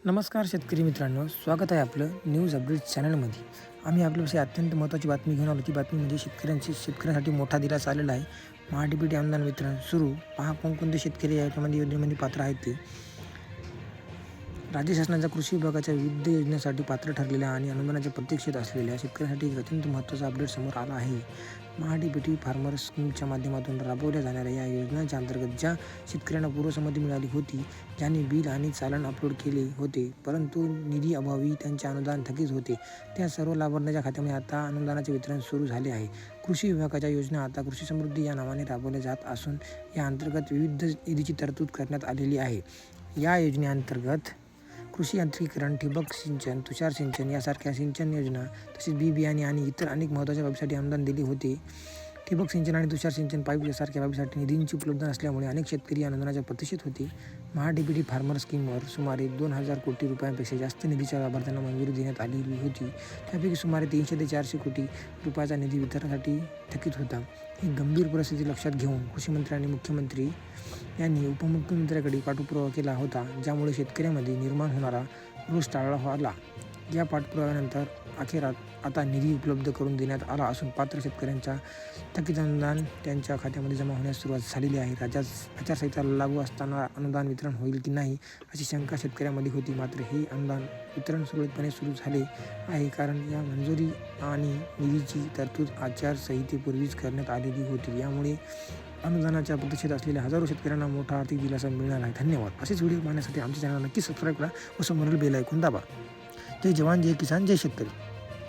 नमस्कार शेतकरी मित्रांनो, स्वागत आहे आपलं न्यूज अपडेट चॅनलमध्ये. आम्ही आपल्यापाशी अत्यंत महत्त्वाची बातमी घेऊन आलो. ती बातमी म्हणजे शेतकऱ्यांसाठी मोठा दिलासा आलेला आहे. महाडीबीटी अनुदान वितरण सुरू. पहा कोणकोणते शेतकरी याच्यामध्ये योजनेमध्ये पात्र आहेत ते. राज्य शासनाच्या कृषी विभागाच्या विविध योजनेसाठी पात्र ठरलेल्या आणि अनुदानाच्या प्रतीक्षेत असलेल्या शेतकऱ्यांसाठी एक अत्यंत महत्त्वाचा अपडेट समोर आला आहे. महाडीबीटी फार्मर स्कीमच्या माध्यमातून राबवल्या जाणाऱ्या या योजनेच्या अंतर्गत ज्या शेतकऱ्यांना पूर्वसंमती मिळाली होती, ज्यांनी बिल आणि चालन अपलोड केले होते, परंतु निधी अभावी त्यांचे अनुदान थकीत होते, त्या सर्व लाभार्थ्यांच्या खात्यामध्ये आता अनुदानाचे वितरण सुरू झाले आहे. कृषी विभागाच्या योजना आता कृषी समृद्धी या नावाने राबवल्या जात असून या अंतर्गत विविध निधीची तरतूद करण्यात आलेली आहे. या योजनेअंतर्गत कृषी यांत्रिकीकरण, ठिबक सिंचन, तुषार सिंचन यासारख्या सिंचन योजना, तसेच बी बियाणे आणि इतर अनेक महत्त्वाच्या बाबीसाठी अनुदान दिले होते. ठिबक सिंचन आणि तुषार सिंचन पाईप यासारख्या बाबीसाठी निधींची उपलब्ध नसल्यामुळे अनेक शेतकरी अनुदानाच्या प्रतीक्षेत होते. महाडीबीटी फार्मर स्कीमवर सुमारे 2,000 कोटी रुपयांपेक्षा जास्त निधीच्या लाभार्थ्यांना मंजुरी देण्यात आलेली होती. त्यापैकी सुमारे 300 ते 400 कोटी रुपयाचा निधी वितरणासाठी थकीत होता. ही गंभीर परिस्थिती लक्षात घेऊन कृषीमंत्री आणि मुख्यमंत्री यांनी उपमुख्यमंत्र्यांकडे पाठपुरावा केला होता, ज्यामुळे शेतकऱ्यांमध्ये निर्माण होणारा रोष टाळला आला. या पाठपुराव्यानंतर अखेर आता निधी उपलब्ध करून देण्यात आला असून पात्र शेतकऱ्यांच्या थकीत अनुदान त्यांच्या खात्यामध्ये जमा होण्यास सुरुवात झालेली आहे. राज्यात आचारसंहिता लागू असताना अनुदान वितरण होईल की नाही अशी शंका शेतकऱ्यांमध्ये होती. मात्र हे अनुदान वितरण सुरळीतपणे सुरू झाले आहे, कारण या मंजुरी आणि निधीची तरतूद आचारसंहितेपूर्वीच करण्यात आलेली होती. यामुळे अनुदानाच्या प्रतीक्षेत असलेल्या हजारो शेतकऱ्यांना मोठा आर्थिक दिलासा मिळणार आहे. धन्यवाद. असेच व्हिडिओ पाहण्यासाठी आमच्या चॅनलला नक्की सबस्क्राईब करा व समोरील बेल आयकॉन दाबा. जय जवान, जय किसान, जय शेतकरी.